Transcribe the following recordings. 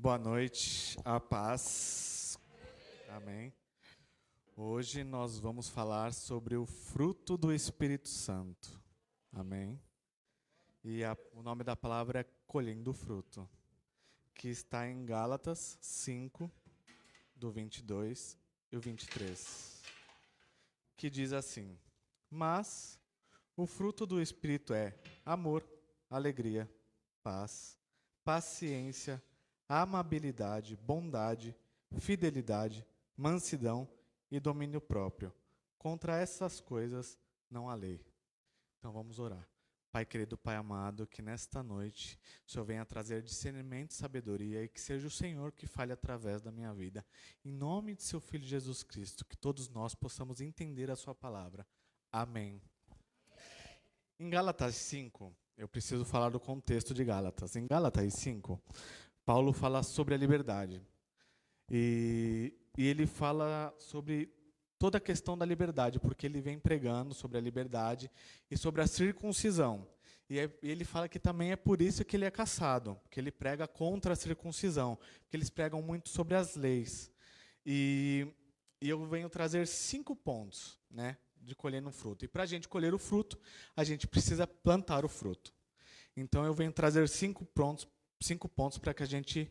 Boa noite, a paz. Amém. Hoje nós vamos falar sobre o fruto do Espírito Santo. Amém. E o nome da palavra é colhendo o fruto, que está em Gálatas 5, do 22 e o 23, que diz assim: Mas o fruto do Espírito é amor, alegria, paz, paciência, amabilidade, bondade, fidelidade, mansidão e domínio próprio. Contra essas coisas não há lei. Então vamos orar. Pai querido, Pai amado, que nesta noite o Senhor venha trazer discernimento e sabedoria e que seja o Senhor que fale através da minha vida. Em nome de seu Filho Jesus Cristo, que todos nós possamos entender a sua palavra. Amém. Em Gálatas 5, eu preciso falar do contexto de Gálatas. Em Gálatas 5, Paulo fala sobre a liberdade. E ele fala sobre toda a questão da liberdade, porque ele vem pregando sobre a liberdade e sobre a circuncisão. E ele fala que também é por isso que ele é caçado, que ele prega contra a circuncisão, porque eles pregam muito sobre as leis. E eu venho trazer 5 pontos, né, de colher no fruto. E para a gente colher o fruto, a gente precisa plantar o fruto. Então eu venho trazer 5 pontos para que a gente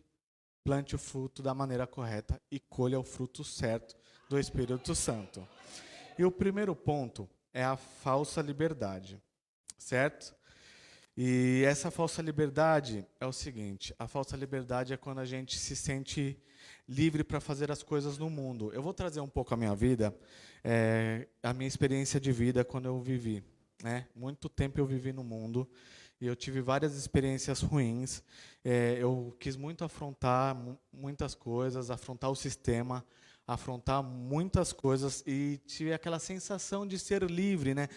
plante o fruto da maneira correta e colha o fruto certo do Espírito Santo. E o primeiro ponto é a falsa liberdade, certo? E essa falsa liberdade é o seguinte: a falsa liberdade é quando a gente se sente livre para fazer as coisas no mundo. Eu vou trazer um pouco a minha vida, a minha experiência de vida quando eu vivi, né? Muito tempo eu vivi no mundo. E eu tive várias experiências ruins. Eu quis muito afrontar muitas coisas, afrontar o sistema, afrontar muitas coisas e tive aquela sensação de ser livre, né?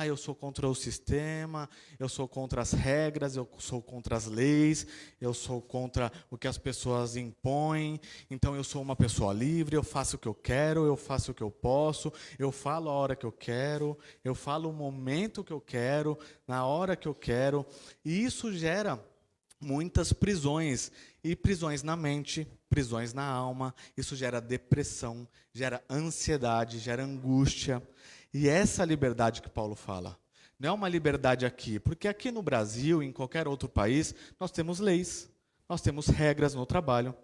Eu sou contra o sistema, eu sou contra as regras, eu sou contra as leis, eu sou contra o que as pessoas impõem. Então eu sou uma pessoa livre, eu faço o que eu quero, eu faço o que eu posso, eu falo a hora que eu quero, eu falo o momento que eu quero, na hora que eu quero. E isso gera muitas prisões, e prisões na mente, prisões na alma. Isso gera depressão, gera ansiedade, gera angústia. E essa liberdade que Paulo fala, não é uma liberdade aqui, porque aqui no Brasil, em qualquer outro país, nós temos leis, nós temos regras no trabalho,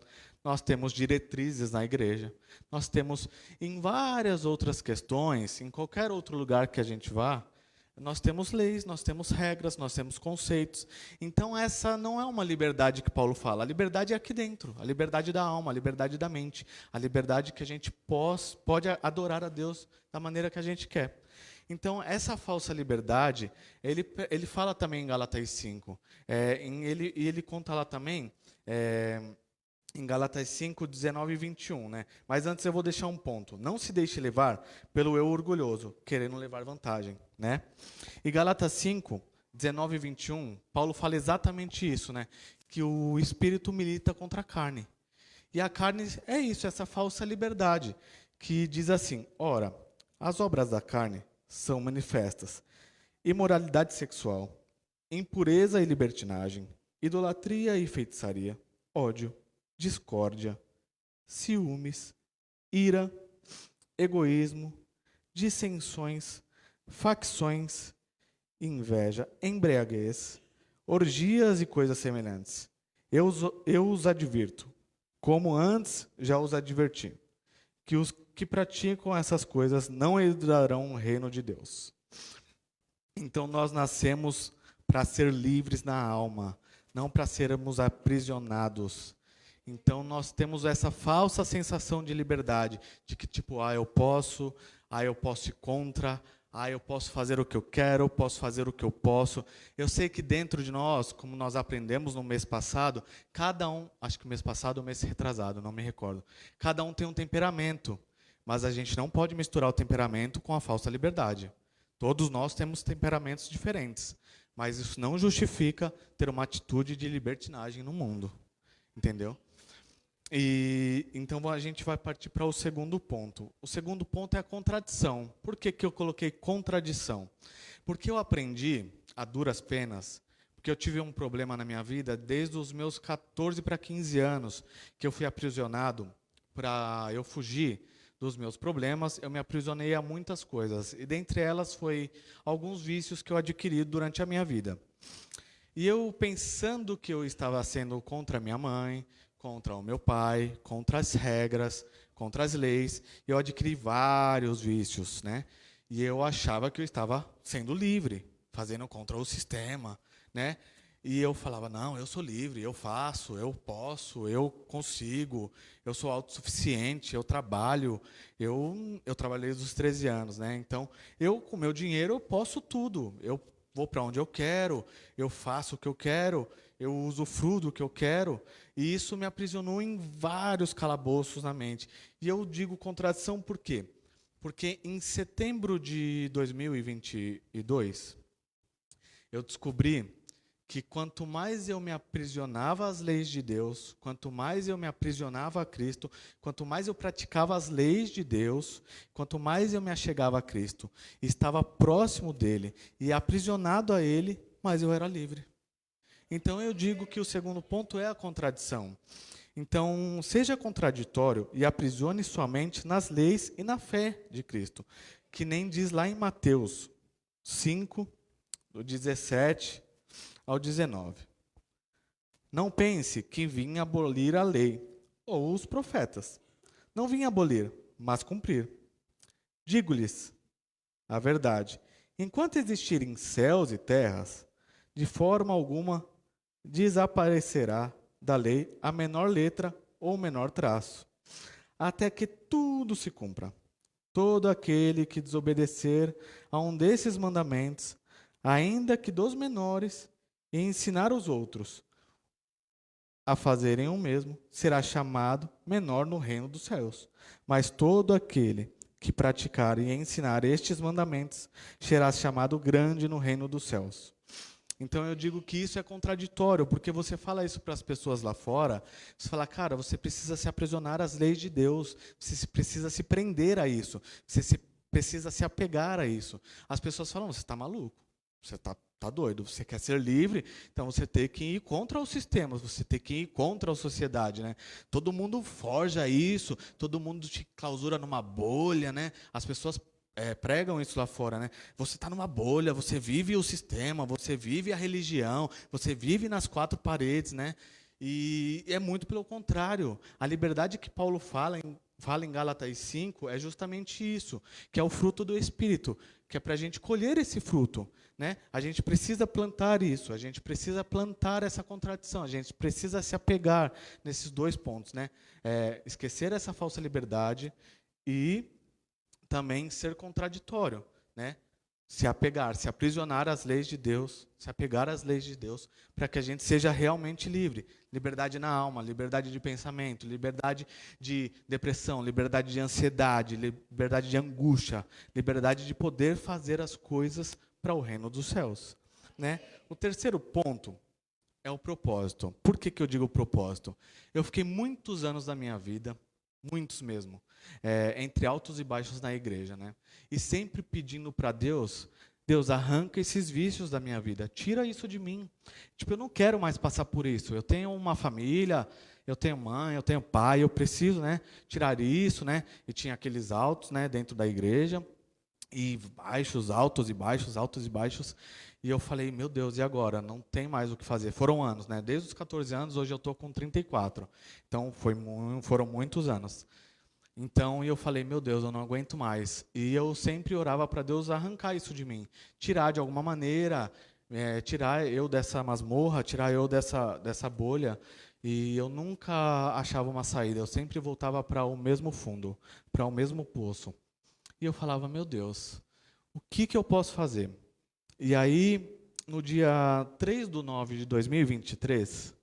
nós temos diretrizes na igreja, nós temos em várias outras questões, em qualquer outro lugar que a gente vá, nós temos leis, nós temos regras, nós temos conceitos. Então essa não é uma liberdade que Paulo fala. A liberdade é aqui dentro, a liberdade da alma, a liberdade da mente, a liberdade que a gente pode adorar a Deus da maneira que a gente quer. Então essa falsa liberdade, ele fala também em Gálatas 5. Ele conta lá também, em Gálatas 5, 19 e 21, né? Mas antes eu vou deixar um ponto. Não se deixe levar pelo eu orgulhoso, querendo levar vantagem, né? E Gálatas 5, 19 e 21, Paulo fala exatamente isso, né? Que o espírito milita contra a carne. E a carne é isso, essa falsa liberdade, que diz assim: ora, as obras da carne são manifestas: imoralidade sexual, impureza e libertinagem, idolatria e feitiçaria, ódio, discórdia, ciúmes, ira, egoísmo, dissensões, facções, inveja, embriaguez, orgias e coisas semelhantes. Eu os advirto, como antes já os adverti, que os que praticam essas coisas não herdarão o reino de Deus. Então nós nascemos para ser livres na alma, não para sermos aprisionados. Então nós temos essa falsa sensação de liberdade, de que tipo, eu posso ir contra, eu posso fazer o que eu quero, eu posso fazer o que eu posso. Eu sei que dentro de nós, como nós aprendemos no mês passado, cada um, acho que o mês passado ou o mês retrasado, não me recordo, cada um tem um temperamento, mas a gente não pode misturar o temperamento com a falsa liberdade. Todos nós temos temperamentos diferentes, mas isso não justifica ter uma atitude de libertinagem no mundo, entendeu? E então a gente vai partir para o segundo ponto. O segundo ponto é a contradição. Por que eu coloquei contradição? Porque eu aprendi, a duras penas, Porque eu tive um problema na minha vida desde os meus 14 para 15 anos, que eu fui aprisionado. Para eu fugir dos meus problemas, eu me aprisionei a muitas coisas. E dentre elas foi alguns vícios que eu adquiri durante a minha vida. E eu pensando que eu estava sendo contra a minha mãe, contra o meu pai, contra as regras, contra as leis, eu adquiri vários vícios, né? E eu achava que eu estava sendo livre, fazendo contra o sistema, né? E eu falava, não, eu sou livre, eu faço, eu posso, eu consigo, eu sou autossuficiente, eu trabalho, eu trabalhei dos 13 anos, né? Então, eu com meu dinheiro eu posso tudo, eu vou para onde eu quero, eu faço o que eu quero, eu usufruo do que eu quero, e isso me aprisionou em vários calabouços na mente. E eu digo contradição por quê? Porque em setembro de 2022, eu descobri que quanto mais eu me aprisionava às leis de Deus, quanto mais eu me aprisionava a Cristo, quanto mais eu praticava as leis de Deus, quanto mais eu me achegava a Cristo, estava próximo dele e aprisionado a ele, mais eu era livre. Então eu digo que o segundo ponto é a contradição. Então, seja contraditório e aprisione sua mente nas leis e na fé de Cristo, que nem diz lá em Mateus 5, do 17 ao 19. Não pense que vim abolir a lei ou os profetas. Não vim abolir, mas cumprir. Digo-lhes a verdade. Enquanto existirem céus e terras, de forma alguma desaparecerá da lei a menor letra ou menor traço, até que tudo se cumpra. Todo aquele que desobedecer a um desses mandamentos, ainda que dos menores, e ensinar os outros a fazerem o mesmo, será chamado menor no reino dos céus. Mas todo aquele que praticar e ensinar estes mandamentos será chamado grande no reino dos céus. Então eu digo que isso é contraditório, porque você fala isso para as pessoas lá fora, você fala, cara, você precisa se aprisionar às leis de Deus, você precisa se prender a isso, precisa se apegar a isso. As pessoas falam, você está maluco, você está doido, você quer ser livre, então você tem que ir contra os sistemas, você tem que ir contra a sociedade, né? Todo mundo forja isso, todo mundo te clausura numa bolha, né? As pessoas pregam isso lá fora, né? Você está numa bolha, você vive o sistema, você vive a religião, você vive nas quatro paredes, né? E é muito pelo contrário. A liberdade que Paulo fala em Gálatas 5 é justamente isso, que é o fruto do Espírito, que é para a gente colher esse fruto, né? A gente precisa plantar isso, a gente precisa plantar essa contradição, a gente precisa se apegar nesses dois pontos, né? Esquecer essa falsa liberdade e também ser contraditório, né? Se apegar, se aprisionar às leis de Deus, se apegar às leis de Deus, para que a gente seja realmente livre. Liberdade na alma, liberdade de pensamento, liberdade de depressão, liberdade de ansiedade, liberdade de angústia, liberdade de poder fazer as coisas para o reino dos céus, né? O terceiro ponto é o propósito. Por que eu digo propósito? Eu fiquei muitos anos da minha vida, muitos mesmo, entre altos e baixos na igreja, né? E sempre pedindo para Deus, Deus, arranca esses vícios da minha vida, tira isso de mim. Tipo, eu não quero mais passar por isso. Eu tenho uma família, eu tenho mãe, eu tenho pai, eu preciso, né, tirar isso, né? E tinha aqueles altos, né, dentro da igreja, e baixos, altos e baixos, altos e baixos. E eu falei, meu Deus, e agora? Não tem mais o que fazer. Foram anos, né? Desde os 14 anos, hoje eu estou com 34. Então, foram muitos anos. Então, eu falei, meu Deus, eu não aguento mais. E eu sempre orava para Deus arrancar isso de mim. Tirar de alguma maneira, tirar eu dessa masmorra, tirar eu dessa bolha. E eu nunca achava uma saída. Eu sempre voltava para o mesmo fundo, para o mesmo poço. E eu falava, meu Deus, o que eu posso fazer? E aí, no dia 3/9 de 2023,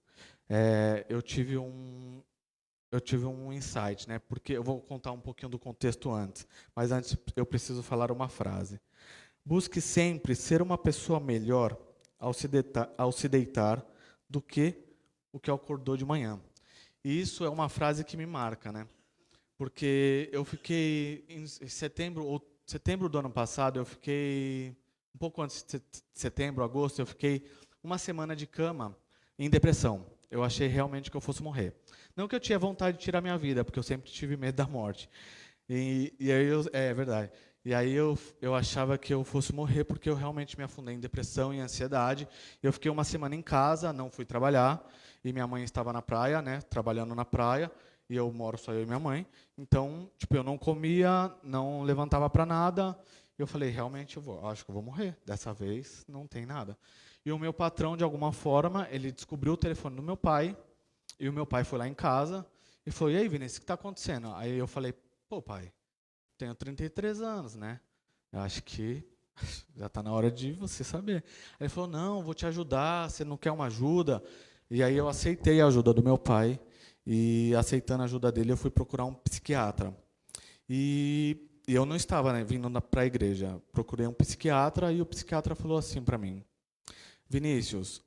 eu tive um insight, né? Porque eu vou contar um pouquinho do contexto antes, mas antes eu preciso falar uma frase. Busque sempre ser uma pessoa melhor ao se deitar do que o que acordou de manhã. E isso é uma frase que me marca, né? Porque eu fiquei em setembro do ano passado, eu fiquei um pouco antes de setembro, agosto, eu fiquei uma semana de cama em depressão. Eu achei realmente que eu fosse morrer. Não que eu tinha vontade de tirar minha vida, porque eu sempre tive medo da morte. E aí é verdade. E aí eu achava que eu fosse morrer porque eu realmente me afundei em depressão e ansiedade. Eu fiquei uma semana em casa, não fui trabalhar, e minha mãe estava na praia, né, trabalhando na praia, e eu moro só eu e minha mãe. Então, tipo, eu não comia, não levantava para nada. Eu falei, realmente acho que eu vou morrer. Dessa vez não tem nada. E o meu patrão, de alguma forma, ele descobriu o telefone do meu pai, e o meu pai foi lá em casa e falou: "E aí, Vinícius, o que está acontecendo?" Aí eu falei: "Pô, pai, tenho 33 anos, né? Eu acho que já está na hora de você saber." Aí ele falou: "Não, vou te ajudar, você não quer uma ajuda?" E aí eu aceitei a ajuda do meu pai, e aceitando a ajuda dele, eu fui procurar um psiquiatra. E eu não estava, né, vindo para a igreja. Procurei um psiquiatra e o psiquiatra falou assim para mim: "Vinícius,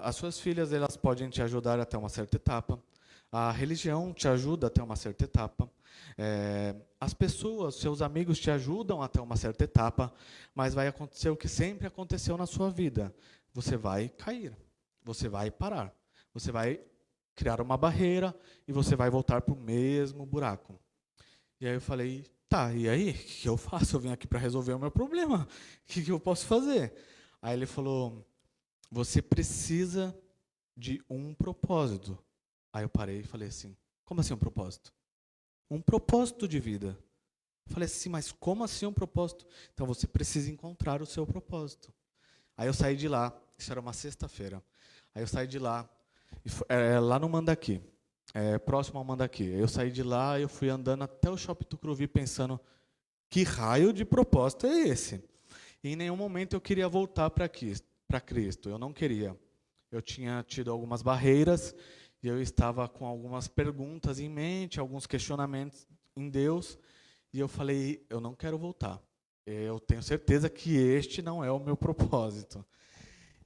as suas filhas, elas podem te ajudar até uma certa etapa. A religião te ajuda até uma certa etapa. As pessoas, seus amigos te ajudam até uma certa etapa, mas vai acontecer o que sempre aconteceu na sua vida. Você vai cair, você vai parar, você vai criar uma barreira e você vai voltar para o mesmo buraco." E aí eu falei: "Tá, e aí? O que eu faço? Eu vim aqui para resolver o meu problema. O que eu posso fazer?" Aí ele falou: "Você precisa de um propósito." Aí eu parei e falei assim: "Como assim um propósito?" "Um propósito de vida." Eu falei assim: "Mas como assim um propósito?" "Então você precisa encontrar o seu propósito." Aí eu saí de lá, isso era uma sexta-feira. Aí eu saí de lá, lá no Mandaki, próximo ao Mandaki. Aí eu saí de lá e eu fui andando até o Shopping Tucuruvi pensando: que raio de propósito é esse? E em nenhum momento eu queria voltar para Cristo. Eu não queria. Eu tinha tido algumas barreiras e eu estava com algumas perguntas em mente, alguns questionamentos em Deus, e eu falei: eu não quero voltar. Eu tenho certeza que este não é o meu propósito.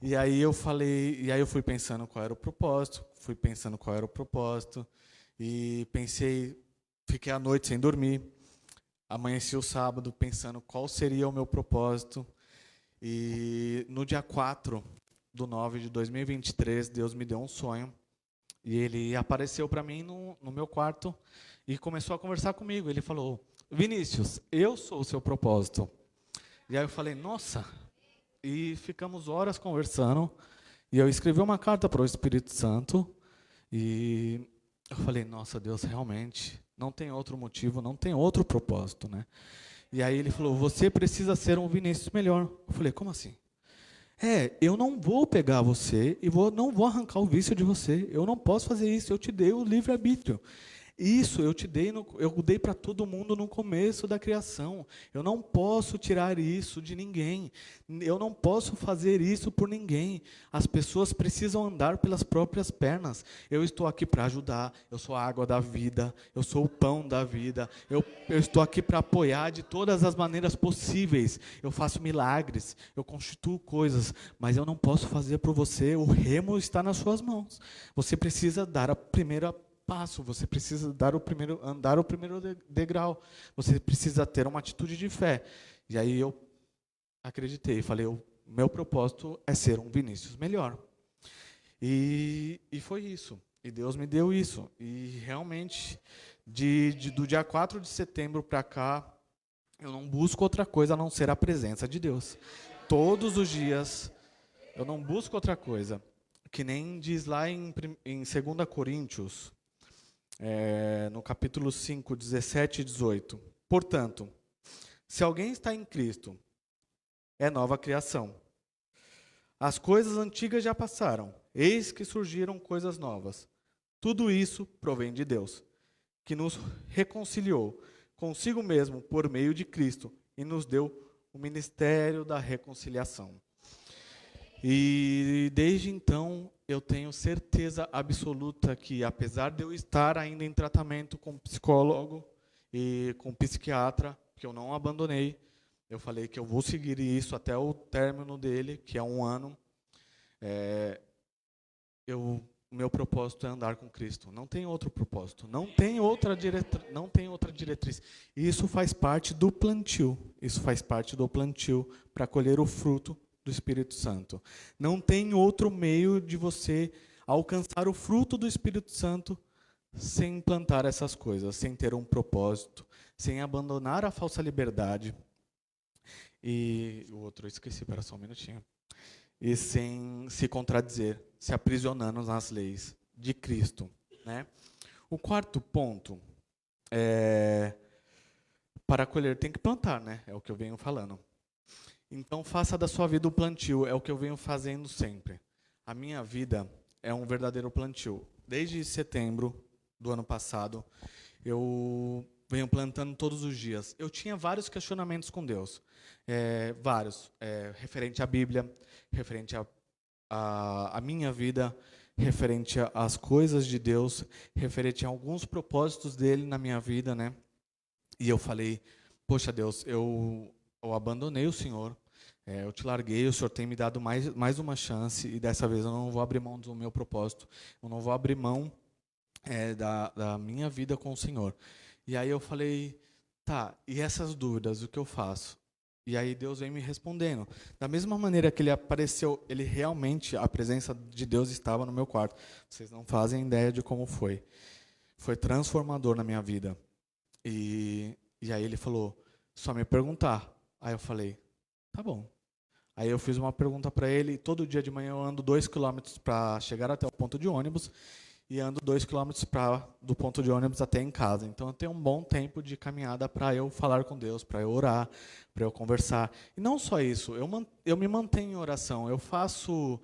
E aí eu fui pensando qual era o propósito, e fiquei a noite sem dormir. Amanheci o sábado pensando qual seria o meu propósito. E no dia 4/9/2023, Deus me deu um sonho. E ele apareceu para mim no meu quarto e começou a conversar comigo. Ele falou: "Vinícius, eu sou o seu propósito." E aí eu falei: "Nossa." E ficamos horas conversando. E eu escrevi uma carta para o Espírito Santo. E eu falei: "Nossa, Deus, realmente não tem outro motivo, não tem outro propósito, né?" E aí ele falou: "Você precisa ser um Vinícius melhor." Eu falei: "Como assim?" Eu não vou pegar você e não vou arrancar o vício de você. Eu não posso fazer isso. Eu te dei o livre-arbítrio. Isso eu te dei, eu dei para todo mundo no começo da criação. Eu não posso tirar isso de ninguém. Eu não posso fazer isso por ninguém. As pessoas precisam andar pelas próprias pernas. Eu estou aqui para ajudar. Eu sou a água da vida. Eu sou o pão da vida. Eu estou aqui para apoiar de todas as maneiras possíveis. Eu faço milagres. Eu constituo coisas. Mas eu não posso fazer por você. O remo está nas suas mãos. Você precisa dar a primeira passo, você precisa andar o primeiro degrau, você precisa ter uma atitude de fé. E aí eu acreditei, falei: o meu propósito é ser um Vinícius melhor. E foi isso. E Deus me deu isso. E realmente, do dia 4 de setembro para cá, eu não busco outra coisa a não ser a presença de Deus. Todos os dias, eu não busco outra coisa. Que nem diz lá em 2 Coríntios, no capítulo 5, 17 e 18. Portanto, se alguém está em Cristo, é nova criação. As coisas antigas já passaram, eis que surgiram coisas novas. Tudo isso provém de Deus, que nos reconciliou consigo mesmo por meio de Cristo e nos deu o ministério da reconciliação. E desde então eu tenho certeza absoluta que, apesar de eu estar ainda em tratamento com psicólogo e com psiquiatra, que eu não abandonei, eu falei que eu vou seguir isso até o término dele, que é 1 ano. O meu propósito é andar com Cristo. Não tem outro propósito. Não tem outra diretriz. Isso faz parte do plantio. Isso faz parte do plantio para colher o fruto do Espírito Santo. Não tem outro meio de você alcançar o fruto do Espírito Santo sem implantar essas coisas, sem ter um propósito, sem abandonar a falsa liberdade. E o outro eu esqueci, espera só um minutinho. E sem se contradizer, se aprisionando nas leis de Cristo, né? O quarto ponto é para colher tem que plantar, né? É o que eu venho falando. Então faça da sua vida um plantio, é o que eu venho fazendo sempre. A minha vida é um verdadeiro plantio. Desde setembro do ano passado, eu venho plantando todos os dias. Eu tinha vários questionamentos com Deus, referente à Bíblia, referente à minha vida, referente às coisas de Deus, referente a alguns propósitos dele na minha vida, né? E eu falei, poxa Deus, eu abandonei o Senhor, eu te larguei, o Senhor tem me dado mais uma chance, e dessa vez eu não vou abrir mão do meu propósito, eu não vou abrir mão da minha vida com o Senhor. E aí eu falei, tá, e essas dúvidas, o que eu faço? E aí Deus vem me respondendo. Da mesma maneira que ele apareceu, ele realmente, a presença de Deus estava no meu quarto. Vocês não fazem ideia de como foi. Foi transformador na minha vida. E aí ele falou, só me perguntar. Aí eu falei, tá bom. Aí eu fiz uma pergunta para ele, e todo dia de manhã eu ando 2 quilômetros para chegar até o ponto de ônibus, e ando 2 quilômetros do ponto de ônibus até em casa. Então eu tenho um bom tempo de caminhada para eu falar com Deus, para eu orar, para eu conversar. E não só isso, eu me mantenho em oração, eu faço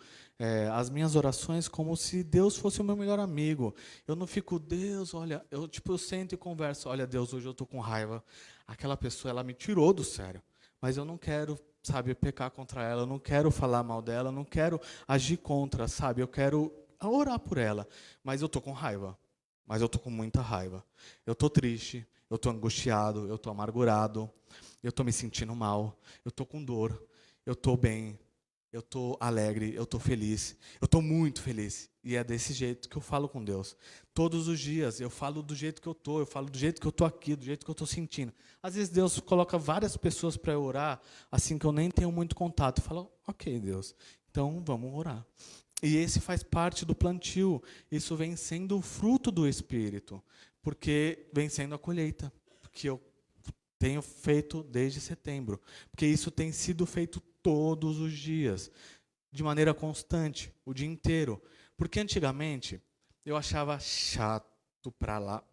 as minhas orações como se Deus fosse o meu melhor amigo. Eu não fico, Deus, olha, eu sento e converso, olha Deus, hoje eu estou com raiva. Aquela pessoa, ela me tirou do sério, mas eu não quero, sabe, pecar contra ela, eu não quero falar mal dela, eu não quero agir contra, sabe, eu quero orar por ela, mas eu estou com raiva, mas eu estou com muita raiva. Eu estou triste, eu estou angustiado, eu estou amargurado, eu estou me sentindo mal, eu estou com dor, eu estou bem, eu estou alegre, eu estou feliz, eu estou muito feliz. E é desse jeito que eu falo com Deus. Todos os dias eu falo do jeito que eu estou, eu falo do jeito que eu estou aqui, do jeito que eu estou sentindo. Às vezes Deus coloca várias pessoas para eu orar, assim que eu nem tenho muito contato. Eu falo, ok, Deus, então vamos orar. E esse faz parte do plantio. Isso vem sendo o fruto do Espírito, porque vem sendo a colheita, que eu tenho feito desde setembro, porque isso tem sido feito todos os dias, de maneira constante, o dia inteiro. Porque antigamente eu achava chato parar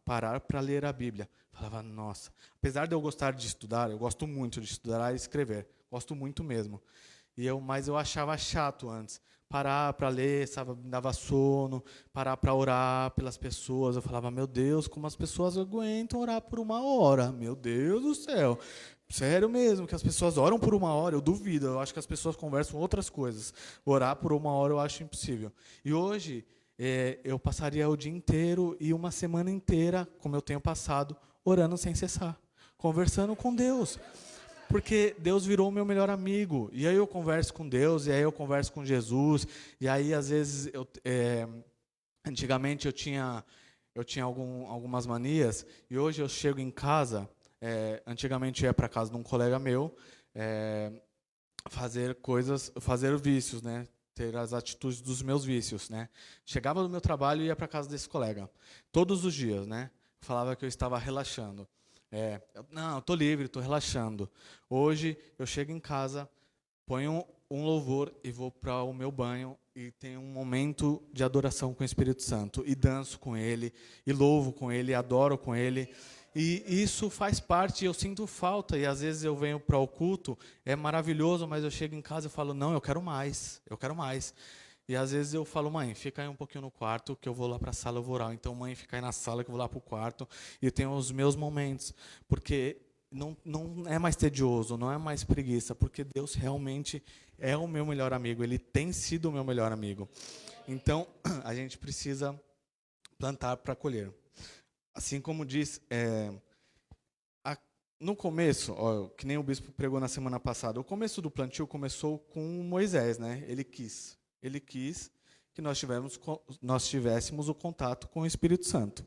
para ler a Bíblia. Falava, nossa, apesar de eu gostar de estudar, eu gosto muito de estudar e escrever, gosto muito mesmo. Mas eu achava chato antes. Parar para ler, sabe, me dava sono, parar para orar pelas pessoas. Eu falava, meu Deus, como as pessoas aguentam orar por 1 hora? Meu Deus do céu. Sério mesmo, que as pessoas oram por 1 hora? Eu duvido, eu acho que as pessoas conversam outras coisas. Orar por 1 hora eu acho impossível. E hoje, eu passaria o dia inteiro e uma semana inteira, como eu tenho passado, orando sem cessar, conversando com Deus. Porque Deus virou o meu melhor amigo. E aí eu converso com Deus, e aí eu converso com Jesus. E aí, às vezes, antigamente eu tinha algumas manias, e hoje eu chego em casa, antigamente eu ia para casa de um colega meu, fazer vícios, né? Ter as atitudes dos meus vícios, né? Chegava do meu trabalho e ia para casa desse colega. Todos os dias, né? Falava que eu estava relaxando. Não, estou livre, estou relaxando. Hoje eu chego em casa, ponho um louvor e vou para o meu banho e tenho um momento de adoração com o Espírito Santo. E danço com Ele, e louvo com Ele, e adoro com Ele. E isso faz parte, eu sinto falta. E às vezes eu venho para o culto, é maravilhoso, mas eu chego em casa e falo, não, eu quero mais, eu quero mais. E às vezes eu falo, mãe, fica aí um pouquinho no quarto, que eu vou lá para a sala, eu vou orar. Então, mãe, fica aí na sala, que eu vou lá para o quarto. E eu tenho os meus momentos. Porque não é mais tedioso, não é mais preguiça. Porque Deus realmente é o meu melhor amigo. Ele tem sido o meu melhor amigo. Então, a gente precisa plantar para colher. Assim como diz, no começo, que nem o bispo pregou na semana passada, o começo do plantio começou com Moisés, né? Ele quis que nós tivéssemos o contato com o Espírito Santo.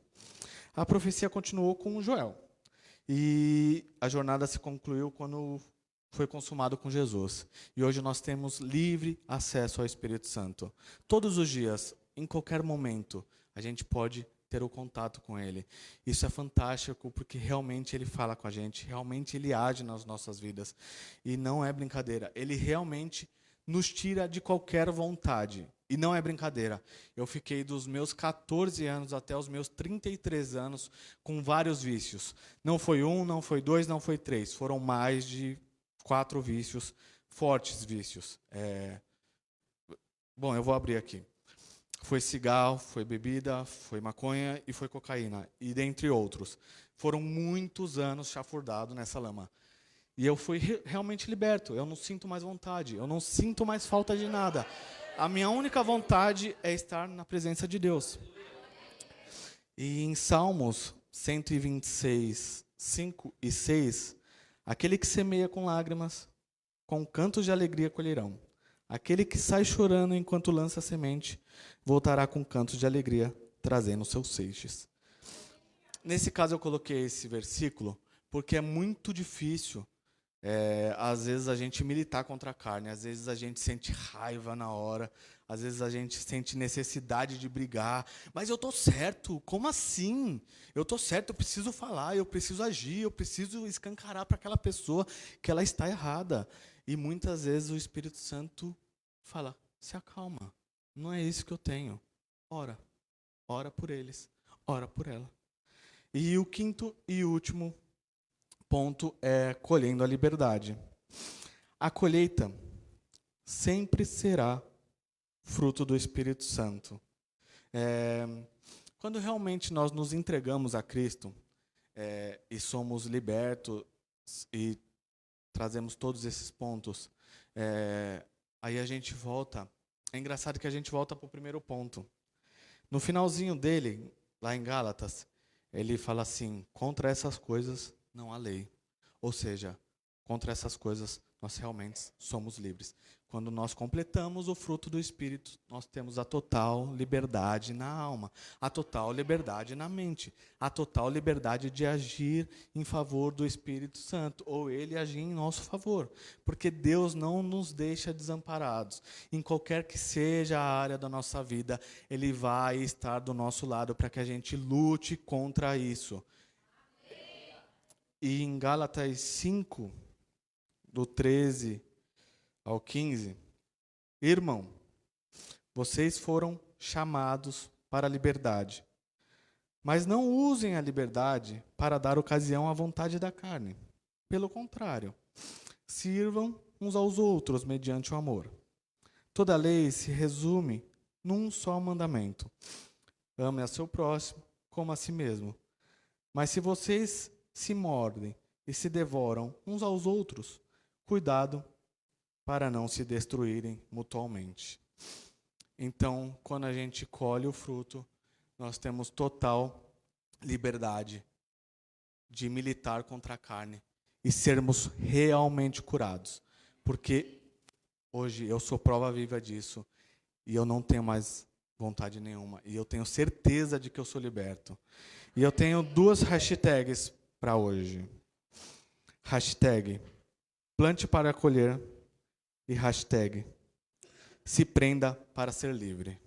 A profecia continuou com Joel. E a jornada se concluiu quando foi consumado com Jesus. E hoje nós temos livre acesso ao Espírito Santo. Todos os dias, em qualquer momento, a gente pode ter o contato com Ele. Isso é fantástico, porque realmente Ele fala com a gente, realmente Ele age nas nossas vidas. E não é brincadeira, Ele realmente nos tira de qualquer vontade. E não é brincadeira. Eu fiquei dos meus 14 anos até os meus 33 anos com vários vícios. Não foi um, não foi dois, não foi três. Foram mais de 4 vícios, fortes vícios. Bom, eu vou abrir aqui. Foi cigarro, foi bebida, foi maconha e foi cocaína. E dentre outros. Foram muitos anos chafurdado nessa lama. E eu fui realmente liberto. Eu não sinto mais vontade. Eu não sinto mais falta de nada. A minha única vontade é estar na presença de Deus. E em Salmos 126, 5 e 6, aquele que semeia com lágrimas, com cantos de alegria colherão. Aquele que sai chorando enquanto lança a semente, voltará com cantos de alegria, trazendo seus seixos. Nesse caso eu coloquei esse versículo, porque é muito difícil, às vezes, a gente militar contra a carne, às vezes a gente sente raiva na hora, às vezes a gente sente necessidade de brigar. Mas eu estou certo, como assim? Eu estou certo, eu preciso falar, eu preciso agir, eu preciso escancarar para aquela pessoa que ela está errada. E muitas vezes o Espírito Santo fala, se acalma, não é isso que eu tenho. Ora por eles, ora por ela. E o quinto e último ponto é colhendo a liberdade. A colheita sempre será fruto do Espírito Santo. Quando realmente nós nos entregamos a Cristo e somos libertos e trazemos todos esses pontos, aí a gente volta. É engraçado que a gente volta para o primeiro ponto. No finalzinho dele, lá em Gálatas, ele fala assim, contra essas coisas não há lei. Ou seja, contra essas coisas nós realmente somos livres. Quando nós completamos o fruto do Espírito, nós temos a total liberdade na alma, a total liberdade na mente, a total liberdade de agir em favor do Espírito Santo, ou Ele agir em nosso favor. Porque Deus não nos deixa desamparados. Em qualquer que seja a área da nossa vida, Ele vai estar do nosso lado para que a gente lute contra isso. E em Gálatas 5, do 13 ao 15, irmão, vocês foram chamados para a liberdade, mas não usem a liberdade para dar ocasião à vontade da carne. Pelo contrário, sirvam uns aos outros mediante o amor. Toda a lei se resume num só mandamento: ame a seu próximo como a si mesmo. Mas se vocês se mordem e se devoram uns aos outros, cuidado para não se destruírem mutuamente. Então, quando a gente colhe o fruto, nós temos total liberdade de militar contra a carne e sermos realmente curados. Porque hoje eu sou prova viva disso e eu não tenho mais vontade nenhuma. E eu tenho certeza de que eu sou liberto. E eu tenho 2 hashtags para hoje. Hashtag plante para colher e hashtag se prenda para ser livre.